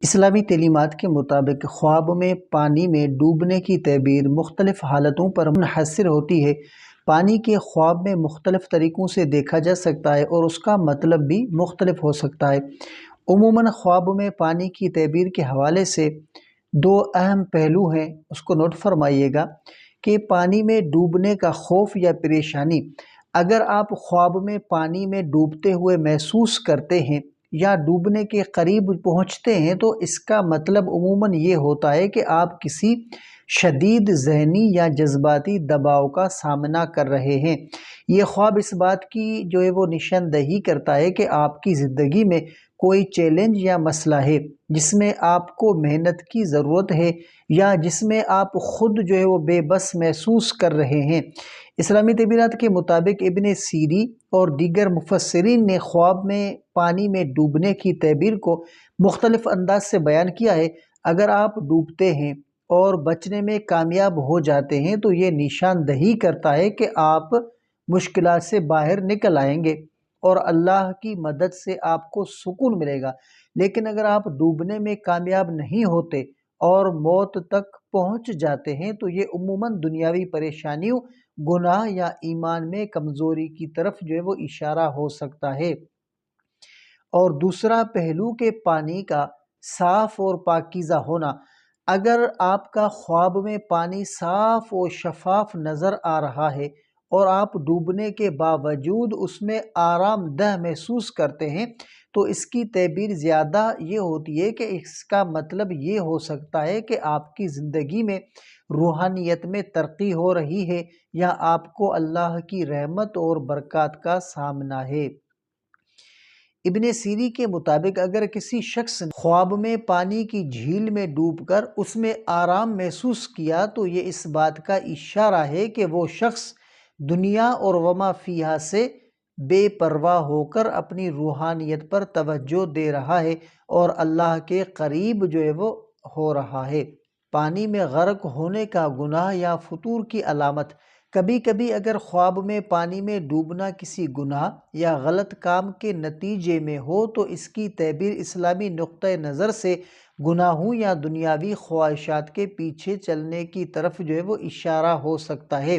اسلامی تعلیمات کے مطابق خواب میں پانی میں ڈوبنے کی تعبیر مختلف حالتوں پر منحصر ہوتی ہے۔ پانی کے خواب میں مختلف طریقوں سے دیکھا جا سکتا ہے اور اس کا مطلب بھی مختلف ہو سکتا ہے۔ عموماً خواب میں پانی کی تعبیر کے حوالے سے دو اہم پہلو ہیں، اس کو نوٹ فرمائیے گا کہ پانی میں ڈوبنے کا خوف یا پریشانی۔ اگر آپ خواب میں پانی میں ڈوبتے ہوئے محسوس کرتے ہیں یا ڈوبنے کے قریب پہنچتے ہیں تو اس کا مطلب عموماً یہ ہوتا ہے کہ آپ کسی شدید ذہنی یا جذباتی دباؤ کا سامنا کر رہے ہیں۔ یہ خواب اس بات کی وہ نشاندہی کرتا ہے کہ آپ کی زندگی میں کوئی چیلنج یا مسئلہ ہے جس میں آپ کو محنت کی ضرورت ہے یا جس میں آپ خود وہ بے بس محسوس کر رہے ہیں۔ اسلامی تعبیرات کے مطابق ابن سیری اور دیگر مفسرین نے خواب میں پانی میں ڈوبنے کی تعبیر کو مختلف انداز سے بیان کیا ہے۔ اگر آپ ڈوبتے ہیں اور بچنے میں کامیاب ہو جاتے ہیں تو یہ نشاندہی کرتا ہے کہ آپ مشکلات سے باہر نکل آئیں گے اور اللہ کی مدد سے آپ کو سکون ملے گا، لیکن اگر آپ ڈوبنے میں کامیاب نہیں ہوتے اور موت تک پہنچ جاتے ہیں تو یہ عموماً دنیاوی پریشانیوں، گناہ یا ایمان میں کمزوری کی طرف وہ اشارہ ہو سکتا ہے۔ اور دوسرا پہلو کہ پانی کا صاف اور پاکیزہ ہونا۔ اگر آپ کا خواب میں پانی صاف اور شفاف نظر آ رہا ہے اور آپ ڈوبنے کے باوجود اس میں آرام دہ محسوس کرتے ہیں تو اس کی تعبیر زیادہ یہ ہوتی ہے کہ اس کا مطلب یہ ہو سکتا ہے کہ آپ کی زندگی میں روحانیت میں ترقی ہو رہی ہے یا آپ کو اللہ کی رحمت اور برکات کا سامنا ہے۔ ابن سیری کے مطابق اگر کسی شخص نے خواب میں پانی کی جھیل میں ڈوب کر اس میں آرام محسوس کیا تو یہ اس بات کا اشارہ ہے کہ وہ شخص دنیا اور وما فیہا سے بے پرواہ ہو کر اپنی روحانیت پر توجہ دے رہا ہے اور اللہ کے قریب وہ ہو رہا ہے۔ پانی میں غرق ہونے کا گناہ یا فطور کی علامت۔ کبھی کبھی اگر خواب میں پانی میں ڈوبنا کسی گناہ یا غلط کام کے نتیجے میں ہو تو اس کی تعبیر اسلامی نقطہ نظر سے گناہوں یا دنیاوی خواہشات کے پیچھے چلنے کی طرف وہ اشارہ ہو سکتا ہے۔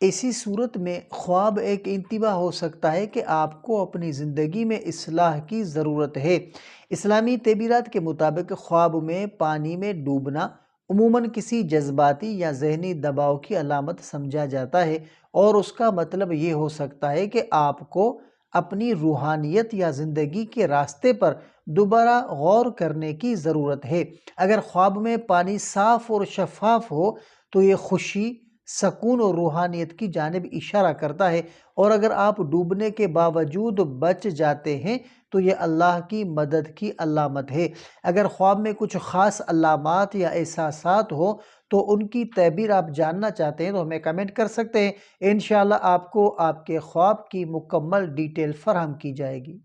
ایسی صورت میں خواب ایک انتباہ ہو سکتا ہے کہ آپ کو اپنی زندگی میں اصلاح کی ضرورت ہے۔ اسلامی تعبیرات کے مطابق خواب میں پانی میں ڈوبنا عموماً کسی جذباتی یا ذہنی دباؤ کی علامت سمجھا جاتا ہے اور اس کا مطلب یہ ہو سکتا ہے کہ آپ کو اپنی روحانیت یا زندگی کے راستے پر دوبارہ غور کرنے کی ضرورت ہے۔ اگر خواب میں پانی صاف اور شفاف ہو تو یہ خوشی، سکون اور روحانیت کی جانب اشارہ کرتا ہے، اور اگر آپ ڈوبنے کے باوجود بچ جاتے ہیں تو یہ اللہ کی مدد کی علامت ہے۔ اگر خواب میں کچھ خاص علامات یا احساسات ہو تو ان کی تعبیر آپ جاننا چاہتے ہیں تو ہمیں کمنٹ کر سکتے ہیں، انشاءاللہ آپ کو آپ کے خواب کی مکمل ڈیٹیل فراہم کی جائے گی۔